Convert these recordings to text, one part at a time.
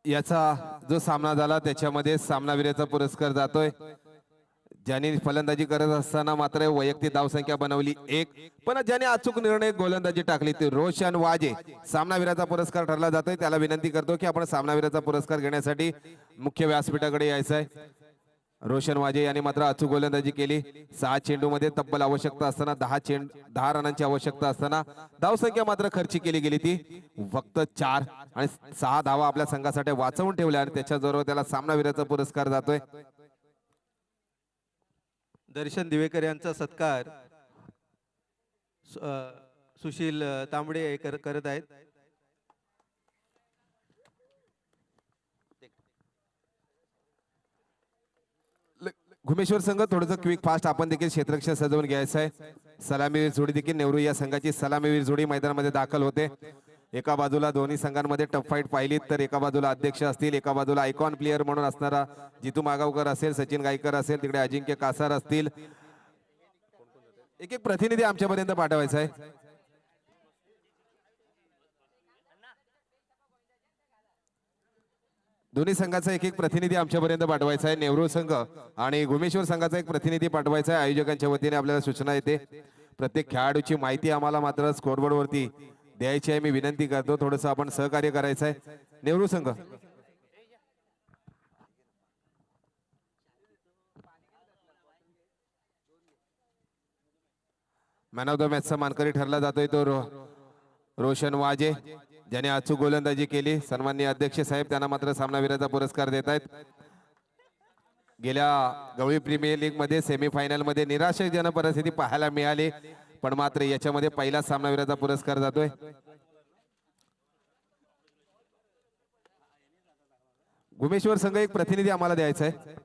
याचा जो सामना झाला त्याच्यामध्ये सामनावीराचा पुरस्कार जातोय, ज्यांनी फलंदाजी करत असताना मात्र वैयक्तिक धावसंख्या बनवली एक, पण ज्याने अचूक निर्णय गोलंदाजी टाकली ती रोशन वाजे सामनावीराचा पुरस्कार ठरला जातोय। त्याला विनंती करतो की आपण सामनावीराचा पुरस्कार घेण्यासाठी मुख्य व्यासपीठाकडे यायचं आहे। रोशन वाजे यांनी मात्र अचूक गोलंदाजी केली। 6 चेंडूमध्ये तब्बल आवश्यकता असताना 10 रनांची आवश्यकता असताना धावसंख्या मात्र खर्ची केली गेली ती फक्त 4 आणि 6 धावा आपल्या संघासाठी वाचवून ठेवल्या आणि त्याच्याबरोबर त्याला सामनावीराचा पुरस्कार जातोय। दर्शन दिवेकर यांचा सत्कार सुशील तांबडे करत आहेत। घुमेश्वर संघ थोडंसं क्विक फास्ट आपण देखील क्षेत्ररक्षण सजवून घ्यायचं आहे। सलामीवीर जोडी देखील नेहरू या संघाची सलामीवीर जोडी मैदानामध्ये दाखल होते। एका बाजूला दोन्ही संघांमध्ये टफ फाईट पाहिली तर एका बाजूला अध्यक्ष असतील, एका बाजूला आयकॉन प्लेयर म्हणून असणारा जितू मागावकर असेल, सचिन गायकर असेल, तिकडे अजिंक्य कासार असतील। एक एक प्रतिनिधी आमच्यापर्यंत पाठवायचा आहे। दोन्ही संघाचा एक एक प्रतिनिधी आमच्यापर्यंत पाठवायचा आहे। नेहरू संघ आणि घुमेश्वर संघाचा एक प्रतिनिधी पाठवायचा आहे। आयोजकांच्या वतीने आपल्याला सूचना येते प्रत्येक खेळाडूची माहिती आम्हाला मात्र स्कोरबोर्ड वरती द्यायची आहे। मी विनंती करतो थोडंसं आपण सहकार्य करायचं आहे। नेहरू संघ मॅन ऑफ द मॅचचा मानकरी ठरला जातोय तो रोशन वाजे ज्याने अचूक गोलंदाजी केली। सन्माननीय अध्यक्ष साहेब त्यांना मात्र सामनावीराचा पुरस्कार देत आहेत। गेल्या गवळी प्रीमियर लीग मध्ये सेमीफायनल मध्ये निराशाजनक परिस्थिती पाहायला मिळाली, पण मात्र याच्यामध्ये पहिला सामनावीराचा पुरस्कार जातोय। घुमेश्वर संघ एक प्रतिनिधी आम्हाला द्यायचा आहे।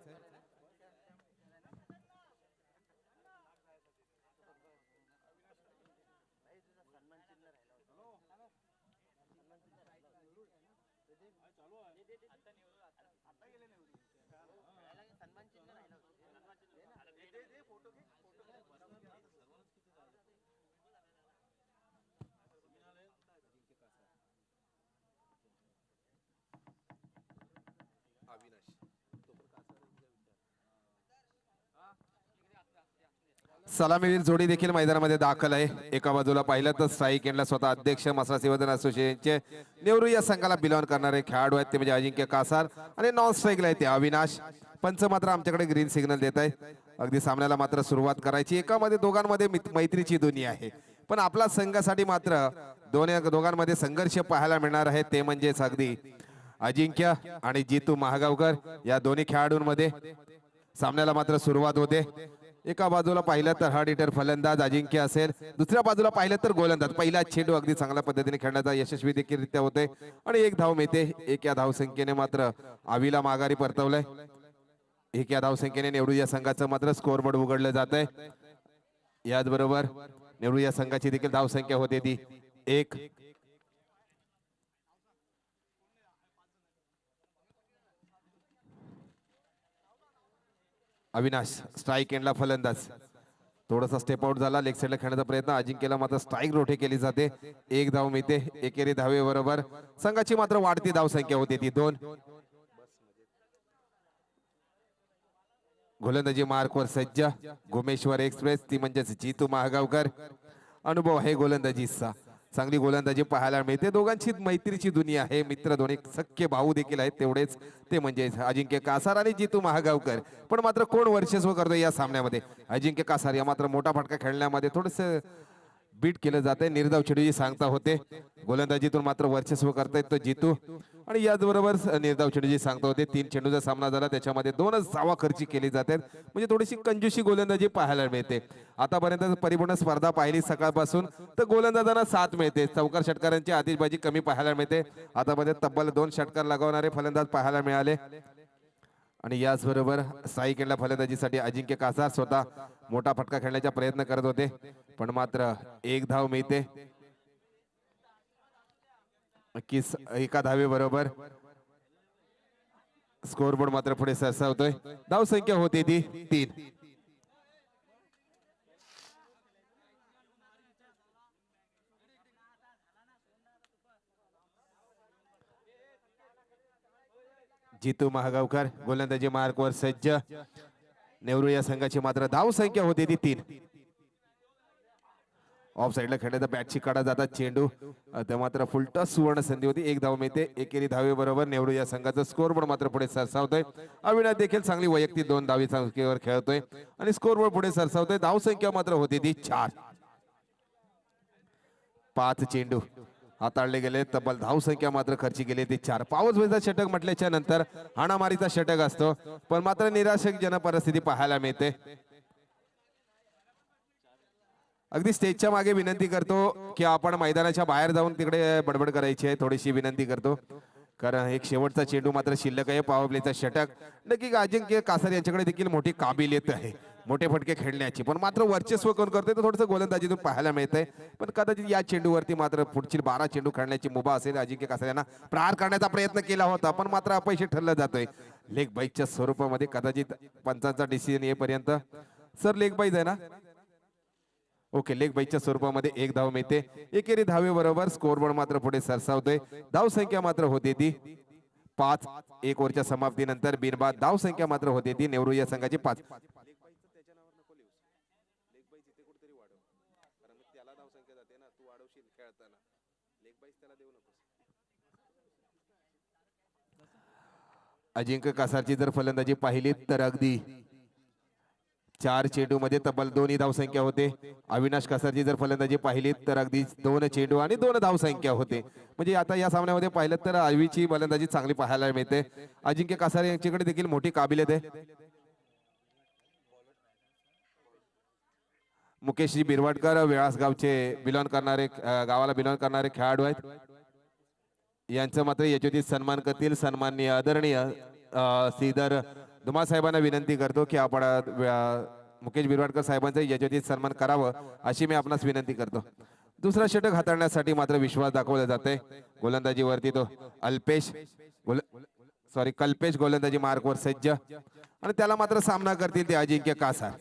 सलामीवीर जोडी देखील मैदानामध्ये दाखल आहे। एका बाजूला पाहिलं तर स्ट्राईक एंडला स्वतः अध्यक्ष मसरा सेवदन असोसिएशनचे नेहरू या संघाला बिलॉंग करणारे खेळाडू आहेत ते म्हणजे अजिंक्य कासार आणि नॉन स्ट्राईकला आहे ते अविनाश। पंच मात्र आमच्याकडे ग्रीन सिग्नल देत आहे। अगदी सामन्याला मात्र सुरुवात करायची। एकामध्ये दोघांमध्ये मैत्रीची दुनिया आहे, पण आपला संघासाठी मात्र दोघांमध्ये संघर्ष पाहायला मिळणार आहे ते म्हणजेच अगदी अजिंक्य आणि जितू महागावकर या दोन्ही खेळाडूंमध्ये सामन्याला मात्र सुरुवात होते। एका बाजूला पाहिलं तर हार्ड हिटर फलंदाज अजिंक्य असेल, दुसऱ्या बाजूला पाहिलं तर गोलंदाज पहिला चेंडू अगदी चांगल्या पद्धतीने खेळण्याचा यशस्वी देखील रित्या होते आणि एक धाव मिळते। एक या धावसंख्येने मात्र आवीला माघारी परतवलंय। एक या धावसंख्येने नेहरू या संघाचं मात्र स्कोअरबोर्ड उघडलं जात आहे। याचबरोबर नेहरू या संघाची देखील धावसंख्या होते ती 1। अविनाश स्ट्राईक एंडला फलंदाज थोडासा स्टेप आउट झाला, लेग साइडला खेळण्याचा प्रयत्न अजिंक्यला मात्र स्ट्राईक रोटे केली जाते। एक धाव मिळते। एकेरी धावे बरोबर संघाची मात्र वाढती धावसंख्या होती ती 2। गोलंदाजी मार्कवर सज्ज घुमेश्वर एक्सप्रेस ती म्हणजेच जितू महागावकर। अनुभव आहे गोलंदाजीचा, चांगली गोलंदाजी पाहायला मिळते। दोघांची मैत्रीची दुनिया आहे, मित्र दोन्ही सख्खे भाऊ देखील आहेत तेवढेच ते म्हणजे अजिंक्य कासार आणि जितू महागावकर। पण मात्र कोण वर्चस्व करतो या सामन्यामध्ये? अजिंक्य कासार या मात्र मोठा फटका खेळण्यामध्ये थोडस बीट केलं जाते। निर्धाव चेंडूची सांगता होते, गोलंदाजीतून मात्र वर्चस्व करतायत तो जितू आणि याचबरोबर निर्धाव चेंडूची सांगता होते। 3 चेंडूचा सामना झाला त्याच्यामध्ये 2च धावा खर्ची केली जातात, म्हणजे थोडीशी कंजूसी गोलंदाजी पाहायला मिळते। आतापर्यंत परिपूर्ण स्पर्धा पाहिली सकाळपासून तर गोलंदाजांना साथ मिळते, चौकार षटकारांची आतिषबाजी कमी पाहायला मिळते। आतापर्यंत तब्बल 2 षटकार लगावणारे फलंदाज पाहायला मिळाले आणि याचबरोबर स्ट्राईक एंडला फलंदाजीसाठी अजिंक्य कासार स्वतः मोठा फटका खेळण्याचा प्रयत्न करत होते, पण मात्र एक धाव मिळते। एका धावे बरोबर स्कोरबोर्ड मात्र पुढे सरसावतोय। धाव संख्या होती ती 3। जितू महागावकर गोलंदाजी मार्कवर सज्ज. नेहरू या संघाची मात्र धाव संख्या होती ती 3. ऑफ साईडला खेळण्याचा बॅटची काढा जातात चेंडू. त्या मात्र फुलटॉस सुवर्ण संधी होती. 1 धाव मिळते. एकेरी धावे बरोबर नेहरू या संघाचा स्कोरबोर्ड मात्र पुढे सरसावतोय. अविनाश देखील चांगली वैयक्तिक 2 धावी संख्येवर खेळतोय आणि स्कोरबोर्ड पुढे सरसावतोय. धाव संख्या मात्र होती ती 4. 5 चेंडू हाताळले गेले. तब्बल धाव संख्या मात्र खर्ची गेली ती 4. पावसवेचा षटक म्हटल्याच्या नंतर हाणामारीचा षटक असतो, पण मात्र निराशकजनक परिस्थिती पाहायला मिळते. अगदी स्टेजच्या मागे विनंती करतो की आपण मैदानाच्या बाहेर जाऊन तिकडे बडबड करायची आहे, थोडीशी विनंती करतो, कारण एक शेवटचा चेंडू मात्र शिल्लक आहे. पॉवर प्लेचा षटक. नक्की अजिंक्य कासार यांच्याकडे देखील मोठी काबिलियत आहे मोठे फटके खेळण्याची, पण मात्र वर्चस्व कोण करते तर थोडंसं गोलंदाजीतून पाहायला मिळतंय. पण कदाचित या चेंडूवरती मात्र पुढची 12 चेंडू खेळण्याची मुभा असेल. अजिंक्य कासार यांना प्रहार करण्याचा प्रयत्न केला होता, पण मात्र अपयशी ठरलं जातोय. लेग बाईकच्या स्वरूपामध्ये कदाचित पंचांचा डिसिजन येईपर्यंत. सर लेग बाईज आहे ना? ओके, लेग बाईच्या स्वरूपामध्ये 1 धाव मिळते. एकेरी धावे बरोबर स्कोरबोर्ड मात्र पुढे सरसावतोय. धाव संख्या मात्र होती ती 5. 1 ओव्हरच्या समाप्तीनंतर बिनबाद धाव संख्या मात्र होती ती नेहरू या संघाची 5. अजिंक्य कासारची जर फलंदाजी पाहिली तर अगदी 4 चेंडू मध्ये तब्बल 2 धाव संख्या होते. अविनाश कासारची जर फलंदाजी पाहिली तर अगदी 2 चेंडू आणि 2 धाव संख्या होते. म्हणजे आता या सामन्यामध्ये पाहिलं तर आयवीची फलंदाजी चांगली पाहायला मिळते. अजिंक्य कासार यांच्याकडे देखील मोठी काबिलियत आहे. मुकेशजी बिरवाडकर वेळास गावचे बिलॉंग करणारे गावाला बिलॉंग करणारे खेळाडू आहेत. यांचं मात्र याच्यावरती सन्मान करतील सन्माननीय आदरणीय श्रीधर धुमाळ साहेबांना विनंती करतो की आपण मुकेश बिरवाडकर साहेबांचा याच्यावरती सन्मान करावं अशी मी आपणास विनंती करतो. दुसरा षटक हाताळण्यासाठी मात्र विश्वास दाखवला जाते. गोलंदाजीवरती तो कल्पेश गोलंदाजी मार्कवर सज्ज आणि त्याला मात्र सामना करतील ते अजिंक्य कासार.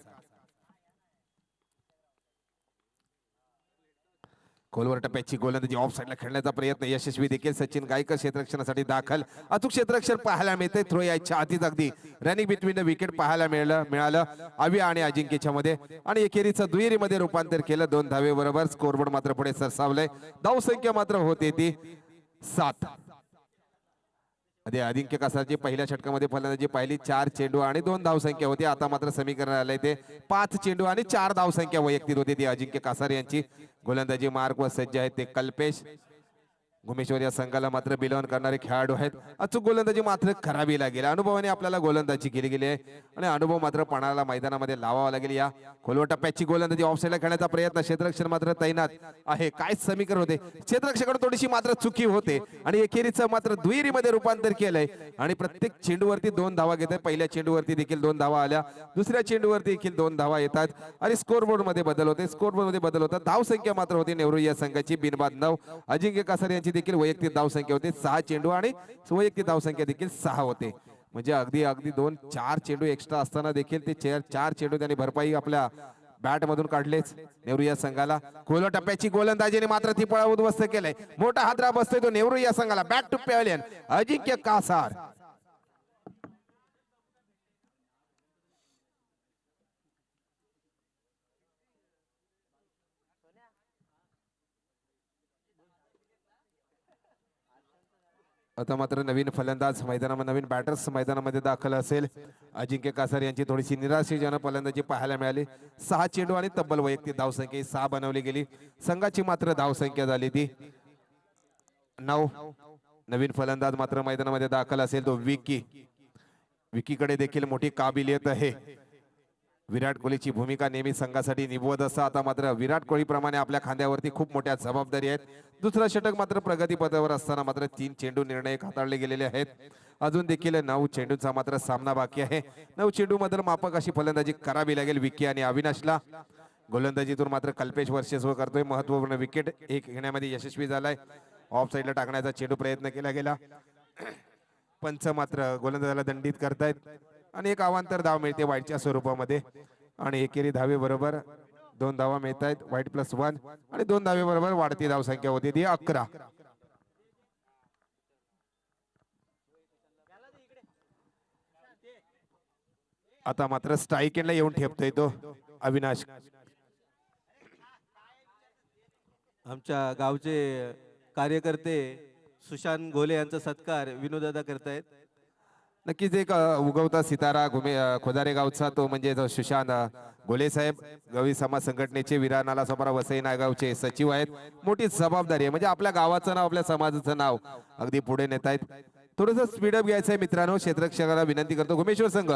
खोलवर टप्प्याची गोलंदाजी ऑफ साईडला खेळण्याचा प्रयत्न यशस्वी देखील. सचिन गायकर क्षेत्ररक्षणासाठी दाखल. अचूक क्षेत्ररक्षण पाहायला मिळते. थ्रो याच्या आधीच अगदी रनिंग बिटवीन द विकेट पाहायला मिळालं अवि आणि अजिंक्यच्या मध्ये आणि एकेरीचं दुहेरीमध्ये रूपांतर केलं. 2 धावे बरोबर स्कोरबोर्ड मात्र पुढे सरसावलंय. धाव संख्या मात्र होते ती 7. अजिंक्य कासारची पहिल्या षटकामध्ये फलंदाजी पाहिली 4 चेंडू आणि 2 धाव संख्या होती. आता मात्र समीकरण आलंय ते 5 चेंडू आणि 4 धाव संख्या वैयक्तिक होती ती अजिंक्य कासार यांची. गोलंदाजी मार्क व सज्ज आहेत ते कल्पेश. गुमेश्वर या संघाला मात्र बिलॉन करणारे खेळाडू आहेत. अचूक गोलंदाजी मात्र करावी लागेल. अनुभवाने आपल्याला गोलंदाजी केली गेली आहे आणि अनुभव मात्र पणाला मैदानामध्ये लावावा लागेल. या खोलवर टप्प्याची गोलंदाजी ऑफसाईडला खेळण्याचा प्रयत्न. क्षेत्ररक्षण मात्र तैनात आहे. काय समीकरण होते क्षेत्ररक्षकाकडे थोडीशी मात्र चुकी होते आणि एकेरीचं मात्र दुहेरीमध्ये रूपांतर केलंय आणि प्रत्येक चेंडूवरती 2 धावा घेत आहे. पहिल्या चेंडूवरती देखील 2 धावा आल्या. दुसऱ्या चेंडूवरती देखील 2 धावा येतात आणि स्कोरबोर्ड मध्ये बदल होते. स्कोरबोर्ड मध्ये बदल होतात. धाव संख्या मात्र होती नेहरू या संघाची बिनबाद 9. अजिंक्य कासार यांची देखील वैयक्तिक धाव संख्या होते 6 चेंडू आणि वैयक्तिक धाव संख्या देखील 6 होते. म्हणजे अगदी 2-4 चेंडू एक्स्ट्रा असताना देखील ते 4 चेंडू त्यांनी भरपाई आपल्या बॅट मधून काढलेच नेहरू या संघाला. खोलवर टप्प्याची गोलंदाजीने मात्र ती पळा उद्ध्वस्त केलंय. मोठा हादरा बसतोय तो नेहरू या संघाला. बॅक टू पॅव्हलियन अजिंक्य कासार. आता मात्र नवीन फलंदाज मैदानामध्ये नवीन बॅटर्स मैदानामध्ये दाखल असेल. अजिंक्य कासार यांची थोडीशी निराशाजनक फलंदाजी पाहायला मिळाली. 6 चेंडू आणि तब्बल वैयक्तिक धाव संख्या 6 बनवली गेली. संघाची मात्र धाव संख्या झाली ती 9. नवीन फलंदाज मात्र मैदानामध्ये दाखल असेल तो विकीकडे देखील मोठी काबिलियत आहे. विराट कोहलीची भूमिका नेहमी संघासाठी निभवत असं. आता मात्र विराट कोहली प्रमाणे आपल्या खांद्यावरती खूप मोठ्या जबाबदारी आहेत. दुसरा षटक मात्र प्रगतीपथावर असताना मात्र 3 चेंडू निर्णायक हाताळले गेलेले आहेत. अजून देखील 9 चेंडूंचा मात्र सामना बाकी आहे. 9 चेंडू मधील माफक अशी फलंदाजी करावी लागेल विकी आणि अविनाशला. गोलंदाजीतून मात्र कल्पेश वर्चस्व करतोय. महत्वपूर्ण विकेट एक घेण्यामध्ये यशस्वी झालाय. ऑफ साईडला टाकण्याचा चेंडू प्रयत्न केला गेला. पंच मात्र गोलंदाजाला दंडित करतायत आणि एक अवांतर धाव मिळते वाईटच्या स्वरूपामध्ये आणि एकेरी धावे बरोबर 2 धावा मिळत आहेत. वाईट +1 आणि 2 धावे बरोबर वाढती धाव संख्या होती ती 11. आता मात्र स्ट्राईक एंडला येऊन ठेपतोय तो अविनाश. आमच्या गावचे कार्यकर्ते सुशांत घोले यांचा सत्कार विनोदादा करतायत. नक्कीच एक उगवता सितारा खोदारे गावचा तो म्हणजे जो सुशांत घोले साहेब गवळी समाज संघटनेचे विरानाला समोर वसई नायगावचे सचिव आहेत. मोठी जबाबदारी आहे म्हणजे आपल्या गावाचं नाव आपल्या समाजाचं नाव अगदी पुढे नेत आहेत. थोडंसं स्पीडअप घ्यायचं आहे मित्रांनो. क्षेत्ररक्षकाला विनंती करतो. घुमेश्वर संघ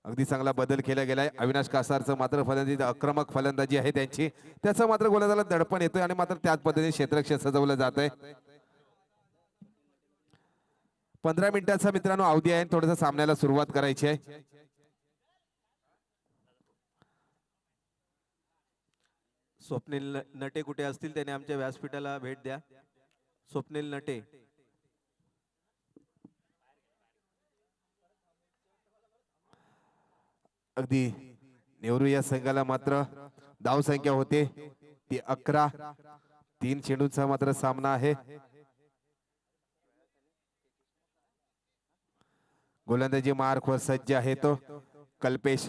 अगदी चांगला बदल केला गेलाय. अविनाश कासारचं मात्र फलंदाजी आक्रमक फलंदाजी आहे त्यांची. त्याचं मात्र गोलंदाजाला दडपण येतोय आणि मात्र त्याच पद्धतीने क्षेत्ररक्षक सजवलं जात आहे. 15 मिनिटाचा मित्रांनो अवधी आहे. थोडंसं सामन्याला सुरुवात करायची आहे. स्वप्नील नटे कुठे असतील त्याने आमच्या व्यासपीठाला भेट द्या. स्वप्नील नटे. अगदी नेहरू या संघाला मात्र धाव संख्या होते ती 11. 3 चेंडूंचा मात्र सामना आहे. गोलंदाजी मार्कवर सज्ज आहे तो कल्पेश.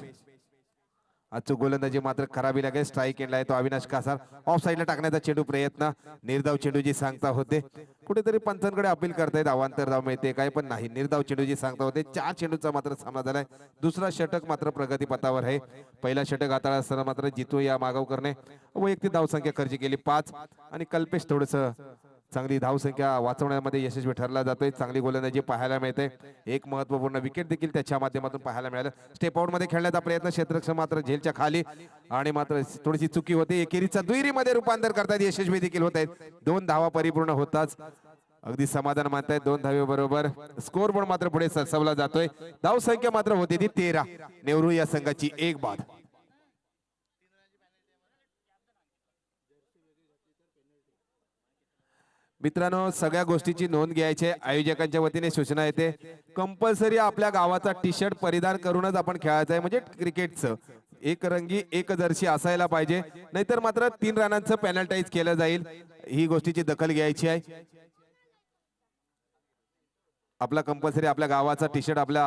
अचूक गोलंदाजी मात्र खराबी लागेल. स्ट्राईक एंडला आहे तो अविनाश कासार. ऑफ साईडला टाकण्याचा चेंडू प्रयत्न निर्धाव चेंडूची सांगता होते. कुठेतरी पंचांकडे अपील करतायत अवांतर धाव मिळते काय पण नाही. निर्धाव चेंडूची सांगता होते. 4 चेंडूचा मात्र सामना झालाय. दुसरा षटक मात्र प्रगतीपथावर आहे. पहिला षटक हाताळा असताना मात्र जितू या मागावकरने वैयक्तिक धावसंख्या खर्च केली 5 आणि कल्पेश थोडस चांगली धावसंख्या वाचवण्यामध्ये यशस्वी ठरला जातोय. चांगली गोलंदाजी पाहायला मिळते. एक महत्वपूर्ण विकेट देखील त्याच्या माध्यमातून पाहायला मिळालं. स्टेप आउट मध्ये खेळण्याचा प्रयत्न क्षेत्ररक्षक मात्र झेलच्या खाली आणि मात्र थोडीशी चुकी होते. एकेरीचा दुहेरीमध्ये रूपांतर करतात यशस्वी देखील होत आहेत. 2 धावा परिपूर्ण होताच अगदी समाधान मानतायत. 2 धावेबरोबर स्कोर बोर्ड मात्र पुढे सरसावला जातोय. धावसंख्या मात्र होती ती 13. नेहरू या संघाची 1 बाद. मित्रांनो सगळ्या गोष्टीची नोंद घ्यायची आहे. आयोजकांच्या वतीने सूचना येते कंपल्सरी आपल्या गावाचा टी शर्ट परिधान करूनच आपण खेळायचं आहे. म्हणजे क्रिकेटचं एक रंगी एक जर्सी असायला पाहिजे. नाहीतर मात्र 3 रनांचं पेनल्टाईज केलं जाईल. ही गोष्टीची दखल घ्यायची आहे. आपला कंपल्सरी आपल्या गावाचा टी शर्ट आपल्या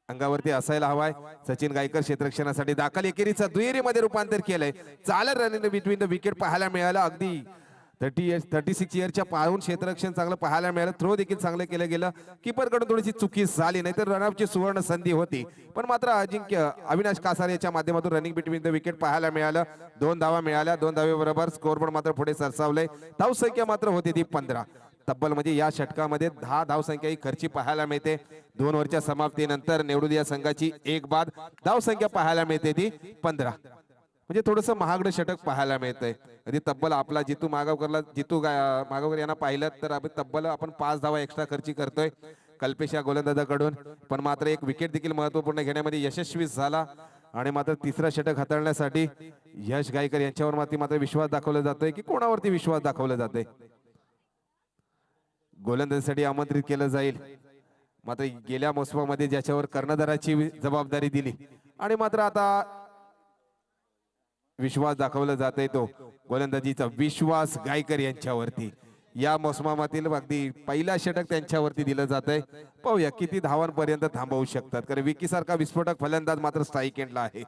अंगावरती असायला हवाय. सचिन गायकर क्षेत्ररक्षणासाठी दाखल. एकेरीचा दुहेरीमध्ये रूपांतर केलंय. चालत रनिंग बिटवीन द विकेट पाहायला मिळालं. अगदी 36 इयरच्या पाहून क्षेत्ररक्षण चांगलं पाहायला मिळालं. थ्रो देखील चांगलं केलं गेलं. कीपर कडून थोडीशी चुकी झाली नाहीतर रनआउटची सुवर्ण संधी होती. पण मात्र अजिंक्य अविनाश कासार याच्या माध्यमातून रनिंग बिटवीन द विकेट पाहायला मिळालं. 2 धावा मिळाल्या. 2 धावेबरोबर स्कोरबोर्ड मात्र पुढे सरसावलंय. धावसंख्या मात्र होती ती 15. तब्बल म्हणजे या षटकामध्ये 10 धावसंख्या ही खर्ची पाहायला मिळते. 2 ओव्हरच्या समाप्तीनंतर नेहरू या संघाची 1 बाद. धावसंख्या पाहायला मिळते ती 15. म्हणजे थोडस महागडं षटक पाहायला मिळतंय. कधी तब्बल आपला जितू मागावकर यांना पाहिलं तर तब्बल आपण 5 धावा एक्स्ट्रा खर्ची करतोय कल्पेश या गोलंदाजाकडून. पण मात्र एक विकेट देखील महत्वपूर्ण घेण्यामध्ये यशस्वी झाला आणि मात्र तिसरा षटक हाताळण्यासाठी यश गायकर यांच्यावर मात्र विश्वास दाखवला जातोय की कोणावरती विश्वास दाखवला जातोय. गोलंदाजीसाठी आमंत्रित केलं जाईल. मात्र गेल्या मोसमामध्ये ज्याच्यावर कर्णधाराची जबाबदारी दिली आणि मात्र आता विश्वास दाखवला जातोय तो गोलंदाजीचा विश्वास गायकर यांच्यावरती. या मोसमातील अगदी पहिला षटक त्यांच्यावरती दिलं जात आहे. पाहूया किती धावांपर्यंत थांबवू शकतात. कारण विकी सारखा विस्फोटक फलंदाज मात्र स्ट्राईक एंडला आहे.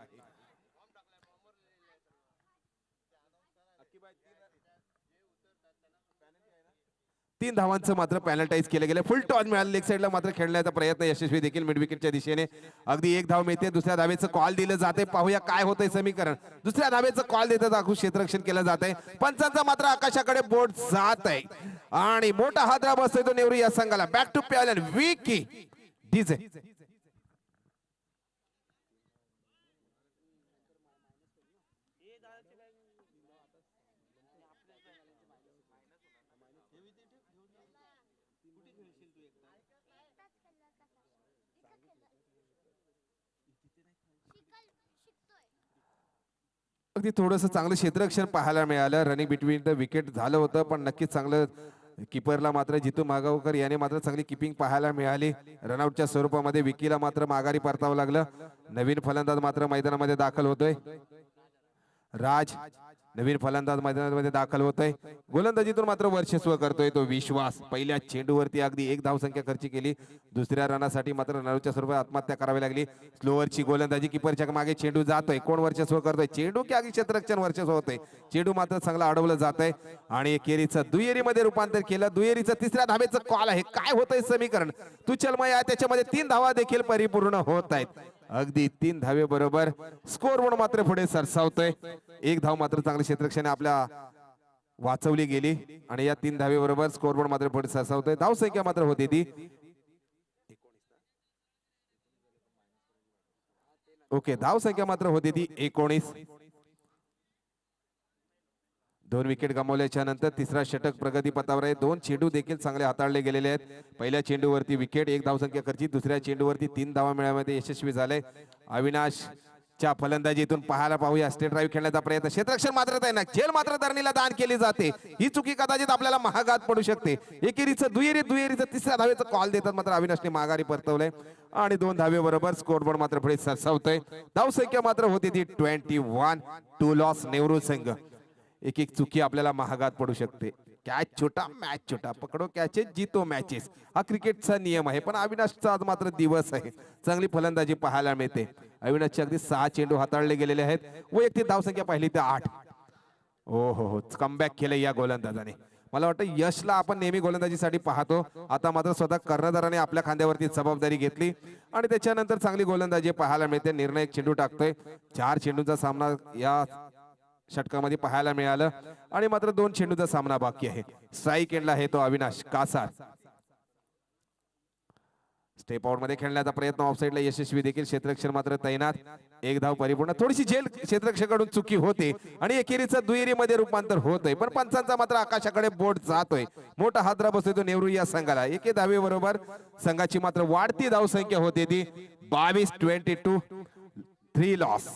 3 धावांचं मात्र पॅनल्टाईज केलं गेलं. फुल टॉस मिळालं. लेग साईडला मात्र खेळण्याचा प्रयत्न यशस्वी देखील मिड विकेटच्या दिशेने. अगदी 1 धाव मिळते. दुसऱ्या धावेचं कॉल दिलं जाते. पाहूया काय होतंय समीकरण. दुसऱ्या धावेचं कॉल देतात दाखवू क्षेत्ररक्षण केलं जात आहे. पंचांचा मात्र आकाशाकडे बोट जात आहे आणि मोठा हादरा बसतोय तो नेहरू या संघाला. बॅक टू पॅलन विकी डीजे. अगदी थोडंसं चांगलं क्षेत्ररक्षण पाहायला मिळालं. रनिंग बिटवीन द विकेट झालं होतं पण नक्कीच चांगलं कीपरला मात्र जितू मागावकर याने मात्र चांगली किपिंग पाहायला मिळाली. रनआउटच्या स्वरूपामध्ये विकीला मात्र माघारी परतावं लागलं. नवीन फलंदाज मात्र मैदानामध्ये दाखल होतोय. राज नवीन फलंदाज मैदानामध्ये दाखल होतोय. गोलंदाजीतून मात्र वर्चस्व करतोय तो विश्वास. पहिल्या चेंडूवरती अगदी 1 धावसंख्या खर्च केली. दुसऱ्या रनासाठी मात्र रनआउटच्या स्वरूपात आत्महत्या करावी लागली. स्लोअरची गोलंदाजी, किपरच्या मागे चेंडू जातोय. कोण वर्चस्व करतोय? चेंडू की आगी क्षेत्ररक्षण वर्चस्व होतंय. चेंडू मात्र चांगलं अडवलं जात आहे आणि एकेरीचं दुहेरीमध्ये रूपांतर केलं. दुहेरीचं तिसऱ्या धावेचं कॉल आहे. काय होतंय समीकरण? तुचलमय आहे. त्याच्यामध्ये 3 धावा देखील परिपूर्ण होत आहेत. अगदी 3 धावे बरोबर स्कोर बोर्ड मात्र पुढे सरसावतोय. 1 धाव मात्र चांगल्या क्षेत्ररक्षणाने आपल्या वाचवली गेली आणि या 3 धावे बरोबर स्कोर बोर्ड मात्र पुढे सरसावतोय. धाव संख्या मात्र होती ती धाव संख्या मात्र होती ती 19. 2 विकेट गमावल्याच्या नंतर तिसरा षटक प्रगतीपथावर आहे. 2 चेंडू देखील चांगले हाताळले गेलेले आहेत. पहिल्या चेंडूवरती विकेट, 1 धावसंख्या खर्चित. दुसऱ्या चेंडूवरती 3 धावा मिळवण्यामध्ये यशस्वी झाले. अविनाशच्या फलंदाजीतून पाहूया स्टेट ड्राईव्ह खेळण्याचा प्रयत्न. क्षेत्ररक्षण मात्र तैनात. झेल मात्र धरणीला दान केली जाते. ही चुकी कदाचित आपल्याला महागात पडू शकते. एकेरीचं दुहेरीचं तिसऱ्या धावेचं कॉल देतात मात्र अविनाशने माघारी परतवलंय आणि 2 धावे बरोबर स्कोर बोर्ड मात्र पुढे सरसावतोय. धावसंख्या मात्र होती ती 21. 2 लॉस नेहरू संघ. एक चुकी आपल्याला महागात पडू शकते. कॅच छोटा मॅच छोटा, पकडो कॅचेस जीतो मॅचेस, हा क्रिकेटचा नियम आहे. पण अविनाशचा आज मात्र दिवस आहे. चांगली फलंदाजी पाहायला मिळते. अविनाशचे अगदी 6 चेंडू हाताळले गेलेले आहेत. वैयक्तिक धावसंख्या पाहिली तर 8. हो कमबॅक केलं या गोलंदाजाने. मला वाटतं यशला आपण नेहमी गोलंदाजीसाठी पाहतो. आता मात्र स्वतः कर्णधाराने आपल्या खांद्यावरती जबाबदारी घेतली आणि त्याच्यानंतर चांगली गोलंदाजी पाहायला मिळते. निर्णायक चेंडू टाकतोय. 4 चेंडूचा सामना या षटकामध्ये पाहायला मिळालं आणि मात्र 2 चेंडूचा सामना बाकी आहे. स्ट्राईक एंडला आहे तो अविनाश कासार. स्टेप आउट मध्ये खेळण्याचा प्रयत्न ऑफसाईडला यशस्वी देखील. क्षेत्ररक्षण मात्र तैनात. 1 धाव परिपूर्ण. थोडीशी झेल क्षेत्ररक्षकाकडून चुकी होते आणि एकेरीचं दुहेरीमध्ये रूपांतर होतंय. पण पंचांचा मात्र आकाशाकडे बोट जातोय. मोठा हादरा बसतोय तो नेहरू या संघाला. 1 धावे बरोबर संघाची मात्र वाढती धावसंख्या होते ती 22. 3 लॉस.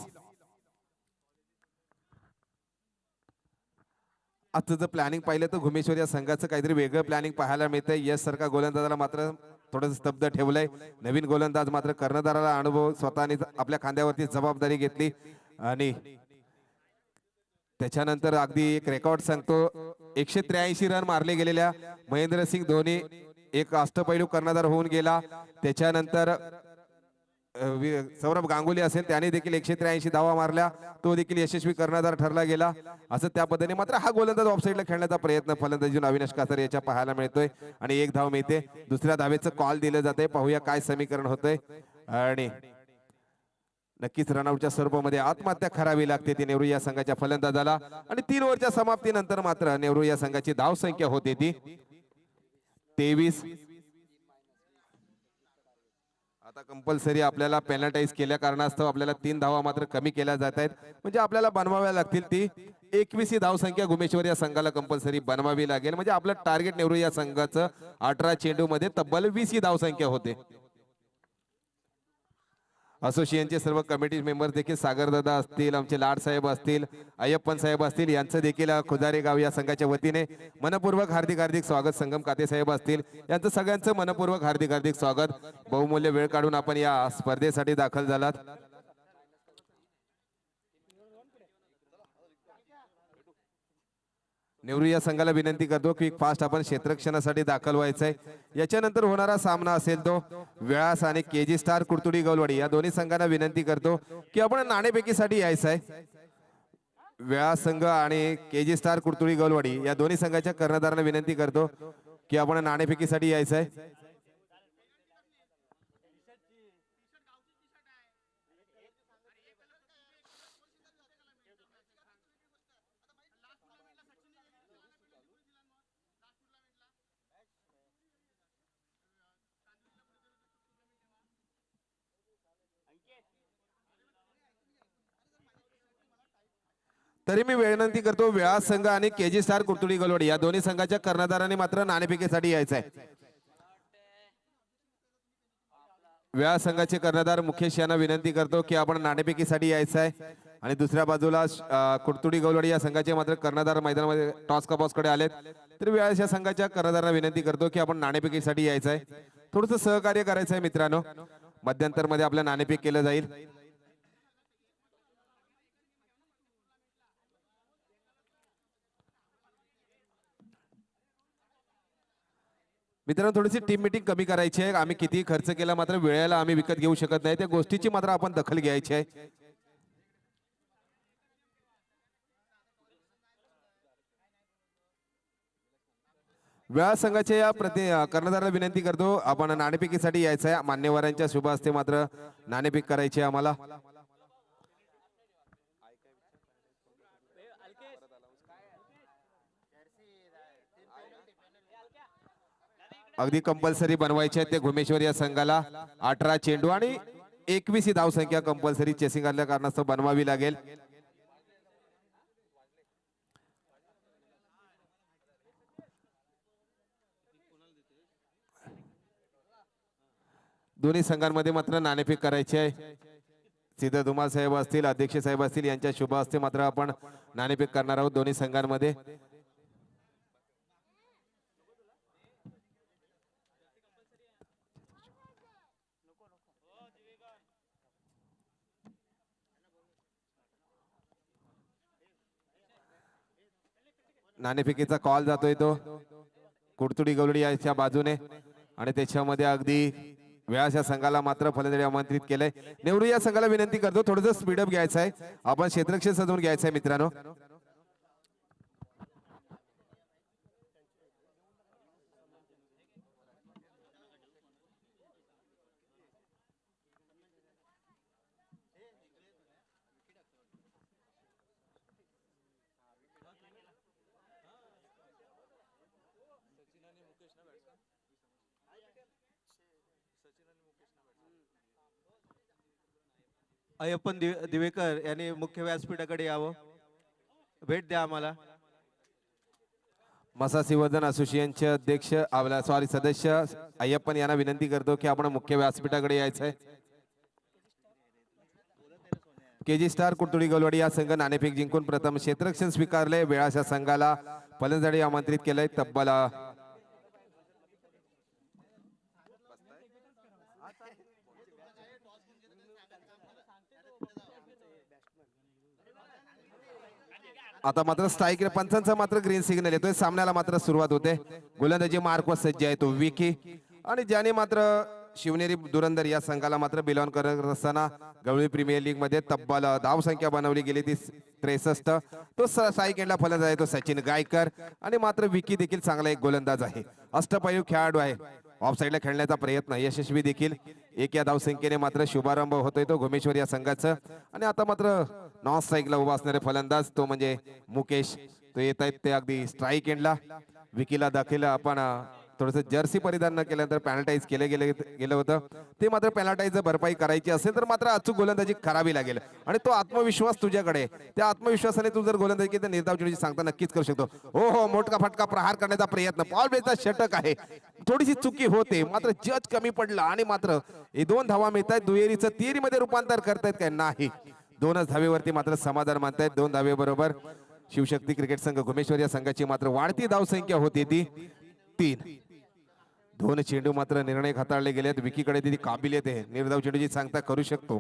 आजचं जर प्लॅनिंग पाहिलं तर घुमेश्वर या संघाचं काहीतरी वेगळं प्लॅनिंग पाहायला मिळतंय. यश सारखा गोलंदाजाला मात्र थोडंसं स्तब्ध ठेवलंय. नवीन गोलंदाज मात्र कर्णधाराला अनुभव स्वतःने आपल्या खांद्यावरती जबाबदारी घेतली आणि त्याच्यानंतर अगदी एक रेकॉर्ड सांगतो. 183 रन मारले गेलेल्या महेंद्रसिंग धोनी एक अष्टपैलू कर्णधार होऊन गेला. त्याच्यानंतर सौरभ गांगुली असेल, त्याने देखील 183 धावा मारल्या. तो देखील यशस्वी कर्णधार ठरला गेला. असं त्या पद्धतीने मात्र हा गोलंदाज ऑफसाईडला खेळण्याचा प्रयत्न फलंदाजीतून अविनाश कासार याच्या पाहायला मिळतोय आणि 1 धाव मिळते. दुसऱ्या धावेचं कॉल दिलं जाते. पाहूया काय समीकरण होतंय आणि नक्कीच रनआउटच्या स्वरूपामध्ये आत्महत्या करावी लागते ती नेहरू या संघाच्या फलंदाजाला आणि 3 ओव्हरच्या समाप्तीनंतर मात्र नेहरू या संघाची धाव संख्या होते ती 23. आता कंपल्सरी आपल्याला पेनल्टाईज केल्या कारणास्तव आपल्याला 3 धावा मात्र कमी केल्या जात आहेत. म्हणजे आपल्याला बनवाव्या लागतील ती 21 ही धावसंख्या घुमेश्वर या संघाला कंपल्सरी बनवावी लागेल. म्हणजे आपलं टार्गेट नेहरू या संघाचं 18 चेंडू मध्ये तब्बल 20 ही धावसंख्या होते. असोसिएशनचे सर्व कमिटी मेंबर देखील सागरदादा असतील, आमचे लाड साहेब असतील, अय्यप्पन साहेब असतील, यांचं देखील खुदारे गाव या संघाच्या वतीने मनपूर्वक हार्दिक स्वागत. संगम काते साहेब असतील, यांचं सगळ्यांचं मनपूर्वक हार्दिक स्वागत. बहुमूल्य वेळ काढून आपण या स्पर्धेसाठी दाखल झालात. नेहरू या संघाला विनंती करतो की फास्ट आपण क्षेत्ररक्षणासाठी दाखल व्हायचंय. याच्यानंतर होणारा सामना असेल तो व्यास आणि केजी स्टार कुर्तुडी गौलवाडी या दोन्ही संघांना विनंती करतो की आपण नाणेफेकीसाठी यायचं आहे. व्यास संघ आणि केजी स्टार कुर्तुडी गौलवाडी या दोन्ही संघाच्या कर्णधारांना विनंती करतो की आपण नाणेफेकीसाठी यायचं आहे. तरी मी विनंती करतो व्यास संघ आणि केजी स्टार कुर्तुडी गलवाडी या दोन्ही संघाच्या कर्णधारांनी मात्र नाणेफेकीसाठी यायचं आहे. व्यास संघाचे कर्णधार मुकेश यांना विनंती करतो की आपण नाणेफेकीसाठी यायचं आहे आणि दुसऱ्या बाजूला कुर्तुडी गौलवाडी या संघाचे मात्र कर्णधार मैदानामध्ये टॉस कबॉस कडे आलेत. तर व्यास या संघाच्या कर्णधारांना विनंती करतो की आपण नाणेफेकीसाठी यायचं आहे. थोडंसं सहकार्य करायचं आहे मित्रांनो. मध्यंतर मध्ये आपलं नाणेफेक केलं जाईल. मित्रांनो थोडीशी टीम मीटिंग कमी करायची आहे. आम्ही किती खर्च केला मात्र वेळेला आम्ही विकत घेऊ शकत नाही. त्या गोष्टीची मात्र आपण दखल घ्यायची आहे. वेळा संघाच्या या कर्णधाराला विनंती करतो आपण नाणेफेकीसाठी यायचं आहे. मान्यवरांच्या शुभ हस्ते मात्र नाणेफेक करायची आहे आम्हाला. अगदी कंपल्सरी बनवायचे आहेत ते घुमेश्वर या संघाला. 18 चेंडू आणि 21 ही धाव संख्या कंपल्सरी चेसिंग असल्या कारणास्तव बनवावी लागेल. दोन्ही संघांमध्ये मात्र नाणेफेक करायची आहे. सिद्ध धुमाळ साहेब असतील, अध्यक्ष साहेब असतील यांच्या शुभ हस्ते मात्र आपण नाणेफेक करणार आहोत दोन्ही संघांमध्ये. नाणेफेकीचा कॉल जातोय तो कुडतुडी गवळी याच्या बाजूने आणि त्याच्यामध्ये अगदी वेळाच्या संघाला मात्र फलंदाजी आमंत्रित केलंय. नेहरू या संघाला विनंती करतो थोडंसं स्पीडअप घ्यायचं आहे. आपण क्षेत्ररक्षण सजवून घ्यायचं आहे मित्रांनो. अय्यप्पन दिवेकर यांनी मुख्य व्यासपीठाकडे यावं. भेट द्या आम्हाला. मसासी वर्धन असोसिएशनचे अध्यक्ष सदस्य अय्यप्पन यांना विनंती करतो की आपण मुख्य व्यासपीठाकडे यायचं आहे. केजी स्टार कुडतुडी गलवाडी या संघ नाणेफेक जिंकून प्रथम क्षेत्ररक्षण स्वीकारले. वेळाच्या संघाला फलंदाजी आमंत्रित केलंय. तब्बल आता मात्र स्ट्राईक पंचांचा मात्र ग्रीन सिग्नल येतोय. सामन्याला मात्र सुरुवात होते. गोलंदाजी मार्कवर सज्ज आहे तो विकी आणि ज्याने मात्र शिवनेरी दुरंदर या संघाला मात्र बिलॉन करत असताना गवळी प्रीमियर लीग मध्ये तब्बल धाव संख्या बनवली गेली ती 63. तो स्ट्राईक एंडला फलंदाज आहे तो सचिन गायकर आणि मात्र विकी देखील चांगला एक गोलंदाज आहे. अष्टपैलू खेळाडू आहे. ऑफ साईडला खेळण्याचा प्रयत्न यशस्वी देखील. एक या धावसंख्येने मात्र शुभारंभ होतोय तो घुमेश्वर या संघाचा. आणि आता मात्र नॉन स्ट्राईकला उभा असणारे फलंदाज तो म्हणजे मुकेश तो येत आहेत ते अगदी स्ट्राईक एंडला. विकीला दाखल आपण थोडंसं जर्सी परिधान न केल्यानंतर पॅनल्टाईज गेलं होतं ते मात्र पॅनल्टाईज भरपाई करायची असेल तर मात्र अचूक गोलंदाजी करावी लागेल आणि तो आत्मविश्वास तुझ्याकडे. त्या आत्मविश्वासाने तू जर गोलंदाजी केली तर निर्धाव चेंडूची सांगता नक्कीच करू शकतो. हो हो मोठका फटका प्रहार करण्याचा प्रयत्न पॉल बेचा षटक आहे. थोडीशी चुकी होते मात्र जज कमी पडला आणि मात्र हे 2 धावा मिळत आहेत. दुहेरीचं तिहेरीमध्ये रूपांतर करतायत काय नाही. 2च धावेवरती मात्र समाधान मानतायत. 2 धावे बरोबर शिवशक्ती क्रिकेट संघ घुमेश्वर या संघाची मात्र वाढती धावसंख्या होती ती 3. 2 चेंडू मात्र निर्णय हाताळले गेलेत. विकीकडे ती काबिलियत आहे निर्धाव चेंडूची सांगता करू शकतो.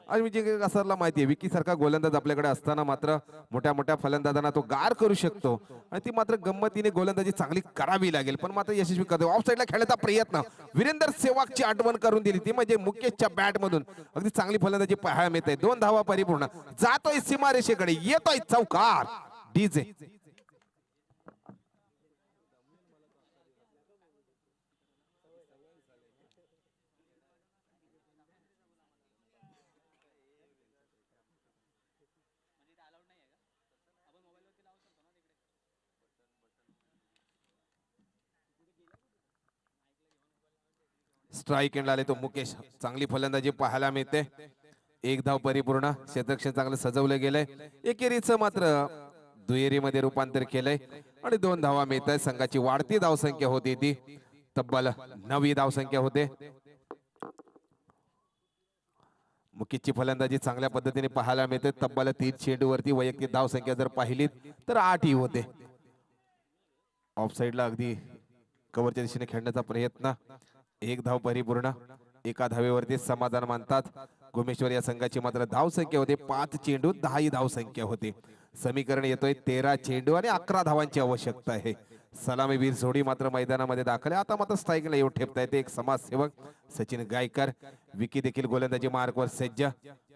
आणि म्हणजे कसरला माहिती आहे विकी सारखा गोलंदाज आपल्याकडे असताना मात्र मोठ्या मोठ्या फलंदाजांना तो गार करू शकतो आणि ती मात्र गंमतीने गोलंदाजी चांगली करावी लागेल पण मात्र यशस्वी करतो. ऑफ साईडला खेळण्याचा प्रयत्न वीरेंद्र सेवागची आठवण करून दिली ती म्हणजे मुकेशच्या बॅट मधून अगदी चांगली फलंदाजी पाहायला मिळते. 2 धावा परिपूर्ण जातोय सीमारेषेकडे येतोय चौकार डीजे. स्ट्राईक एंड आले तो मुकेश. चांगली फलंदाजी पाहायला मिळते. 1 धाव परिपूर्ण. क्षेत्ररक्षण चांगलं सजवलं गेलंय. एकेरीचं मात्र दुहेरीमध्ये रूपांतर केलंय आणि 2 धावा मिळत आहेत. संघाची वाढती धावसंख्या होती ती तब्बल 9 धावसंख्या होते. मुकेशची फलंदाजी चांगल्या पद्धतीने पाहायला मिळते. तब्बल 3 चेंडूवरती वैयक्तिक धावसंख्या जर पाहिली तर 8 ही होते. ऑफ साईडला अगदी कव्हरच्या दिशेने खेळण्याचा प्रयत्न. 1 धाव परिपूर्ण. 1 धावेवरती समाधान मानतात. घुमेश्वर या संघाची मात्र धावसंख्या होते 5 चेंडू 10 ही धावसंख्या होती. समीकरण येतोय 13 चेंडू आणि 11 धावांची आवश्यकता आहे. सलामीवीर जोडी मात्र मैदानामध्ये दाखल आहे. आता मात्र स्ट्राईकला येऊन ठेपता येते एक समाजसेवक सचिन गायकर. विकी देखील गोलंदाजी मार्कवर सज्ज.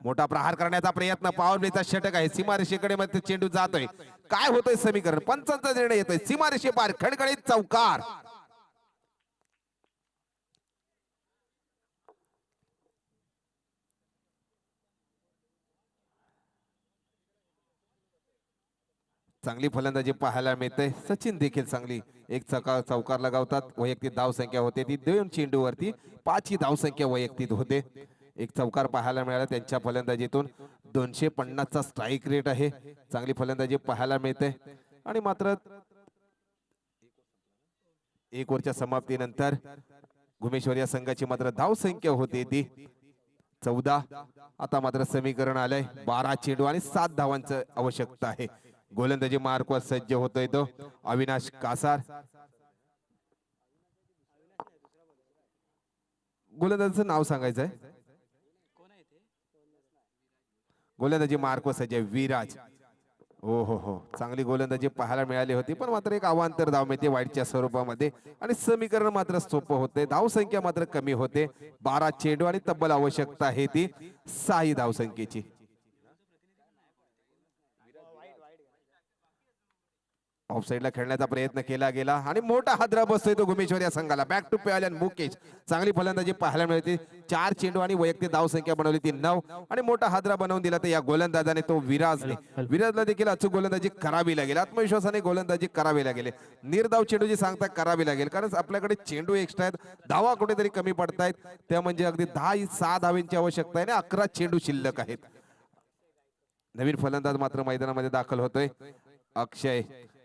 मोठा प्रहार करण्याचा प्रयत्न, पॉवर प्लेचा षटक आहे. सीमारेषेकडे मध्ये चेंडू जातोय. काय होतोय समीकरण, पंचांचा निर्णय येतोय. सीमारेषे पार, खडखडीत चौकार. चांगली फलंदाजी पाहायला मिळते. सचिन देखील चांगली एक चौकार लगावतात. वैयक्तिक धाव संख्या होते ती 2 चेंडूवरती 5 ही धाव संख्या वैयक्तिक होते. एक चौकार पाहायला मिळाला त्यांच्या फलंदाजीतून. 250चा स्ट्राईक रेट आहे. चांगली फलंदाजी पाहायला मिळते. आणि मात्र 1 ओव्हरच्या समाप्तीनंतर घुमेश्वर या संघाची मात्र धाव संख्या होती ती 14. आता मात्र समीकरण आलंय 12 चेंडू आणि 7 धावांचं आवश्यकता आहे. गोलंदाजी मार्कवर सज्ज होतोय तो अविनाश कासार. गोलंदाजीचं नाव सांगायचंय. गोलंदाजी मार्कवर सज्ज विराज. हो, चांगली गोलंदाजी पाहायला मिळाली होती, पण मात्र एक अवांतर धाव मिळते वाईटच्या स्वरूपामध्ये आणि समीकरण मात्र सोपं होते. धाव संख्या मात्र कमी होते. 12 चेंडू आणि तब्बल आवश्यकता आहे ती 6 धाव संख्येची. ऑफ साइडला खेळण्याचा प्रयत्न केला गेला आणि मोठा हादरा बसतोय तो घुमेश्वर या संघाला. Back to pavilion Mukesh. चांगली फलंदाजी पाहायला मिळते. 4 चेंडू आणि वैयक्तिक धाव संख्या बनवली ती 9 आणि मोठा हादरा बनवून दिला तर या गोलंदाजाने तो विराजने. विराजला देखील अचूक गोलंदाजी करावी लागेल. आत्मविश्वासाने गोलंदाजी करावी लागेल. निर्धाव चेंडूची सांगता करावी लागेल, कारण आपल्याकडे चेंडू एक्स्ट्रा आहेत. धावा कुठेतरी कमी पडतायत. त्या म्हणजे अगदी 6 धावांची आवश्यकता आहे आणि 11 चेंडू शिल्लक आहेत. नवीन फलंदाज मात्र मैदानामध्ये दाखल होतोय अक्षय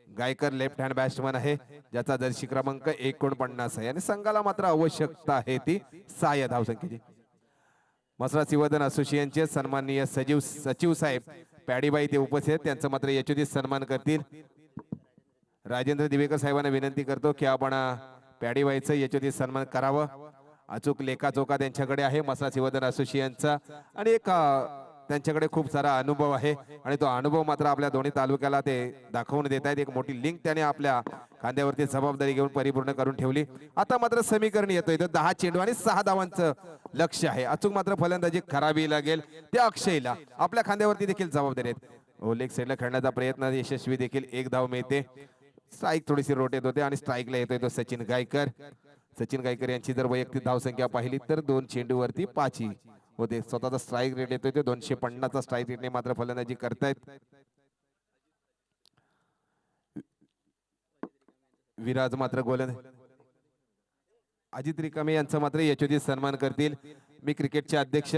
गायकर. लेफ्ट हँड बॅट्समन आहे, ज्याचा जर्सी क्रमांक 49 आहे आणि संघाला मात्र आवश्यकता आहे ती 6 या धावसंख्येची. मसरा सिवदन असोसिएशनचे सन्माननीय सचिव साहेब पॅडीबाई ते उपस्थित आहेत. त्यांचं मात्र यशोचित सन्मान करतील. राजेंद्र दिवेकर साहेबांना विनंती करतो की आपण पॅडीबाईचं यशोचित सन्मान करावं. अचूक लेखाजोखा त्यांच्याकडे आहे मसरा सिवदन असोसिएशनचा आणि एक त्यांच्याकडे खूप सारा अनुभव आहे आणि तो अनुभव मात्र आपल्या दोन्ही तालुक्याला ते दाखवून देत आहेत. एक मोठी लिंक त्याने आपल्या खांद्यावरती जबाबदारी घेऊन परिपूर्ण करून ठेवली. आता मात्र समीकरण येतोय तो 10 चेंडू आणि 6 धावांचं लक्ष आहे. अचूक मात्र फलंदाजी करावी लागेल त्या अक्षयला. आपल्या खांद्यावरती देखील जबाबदारी आहेत. लेग साईडला खेळण्याचा प्रयत्न यशस्वी देखील 1 धाव मिळते. स्ट्राईक थोडीशी रोटेट होते आणि स्ट्राईकला येतोय तो सचिन गायकर. सचिन गायकर यांची जर वैयक्तिक धाव संख्या पाहिली तर 2 चेंडूवरती 5 होते. स्वतःचा स्ट्राईक रेट येतोय ते 250चा स्ट्राईक रेटने मात्र फलंदाजी करतायत. विराज मात्र गोलंदाज अजित रिकामे यांचा मात्र यशोचित सन्मान करतील. मी क्रिकेटचे अध्यक्ष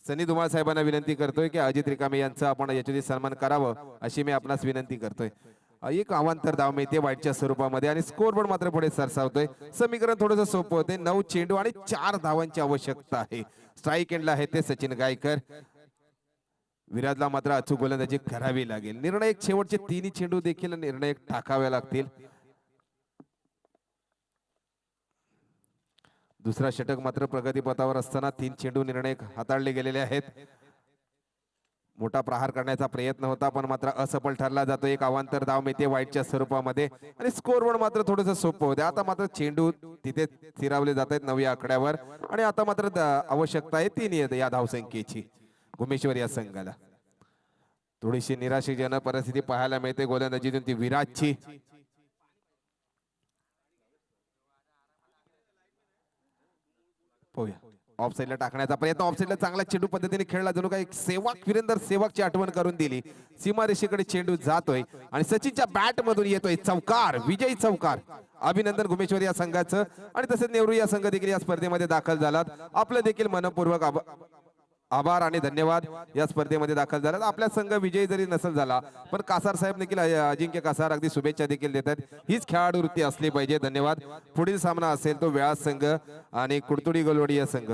सनी धुमाळ साहेबांना विनंती करतोय की अजित रिकामे यांचा आपण यशोचित सन्मान करावं अशी मी आपणास विनंती करतोय. एक अवांतर धाव मिळते वाईटच्या स्वरूपामध्ये आणि स्कोर बोर्ड मात्र पुढे सरसावतोय. समीकरण थोडंसं सोपं होते. 9 चेंडू आणि 4 धावांची आवश्यकता आहे. स्ट्राईक एंडला आहे ते सचिन गायकर. विराजला मात्र अचूक गोलंदाजी करावी लागेल. निर्णायक शेवटचे 3 चेंडू देखील निर्णायक टाकावे लागतील. दुसरा षटक मात्र प्रगतीपथावर असताना 3 चेंडू निर्णायक हाताळले गेलेले आहेत. मोठा प्रहार करण्याचा प्रयत्न होता पण मात्र असफल ठरला जातो. एक अवांतर धाव मिळते वाईटच्या स्वरूपामध्ये आणि स्कोरवर मात्र थोडंसं सोपं होते. आता मात्र चेंडू तिथे स्थिरावले जात आहेत 9 आकड्यावर आणि आता मात्र आवश्यकता आहे 3 या धावसंख्येची घुमेश्वर या संघाला. थोडीशी निराशाजनक परिस्थिती पाहायला मिळते गोलंदाजीतून ती विराजची. ऑफ साईडला टाकण्याचा प्रयत्न. ऑफ साईडला चांगला चेंडू पद्धतीने खेळला. जणू काही सेवक वीरेंद्र सेवकची आठवण करून दिली. सीमारेषेकडे चेंडू जातोय आणि सचिनच्या बॅट मधून येतोय चौकार. विजयी चौकार. अभिनंदन घुमेश्वर या संघाचं आणि तसेच नेहरू या संघ देखील या स्पर्धेमध्ये दाखल झालात. आपलं देखील मनपूर्वक आभार आणि धन्यवाद. या स्पर्धेमध्ये दाखल झालात. आपला संघ विजयी जरी नसेल झाला पण कासार साहेब देखील अजिंक्य कासार अगदी शुभेच्छा देखील देतात. हीच खेळाडू वृत्ती असली पाहिजे. धन्यवाद. पुढील सामना असेल तो व्यास संघ आणि कुडतुडी गोलवडी या संघ.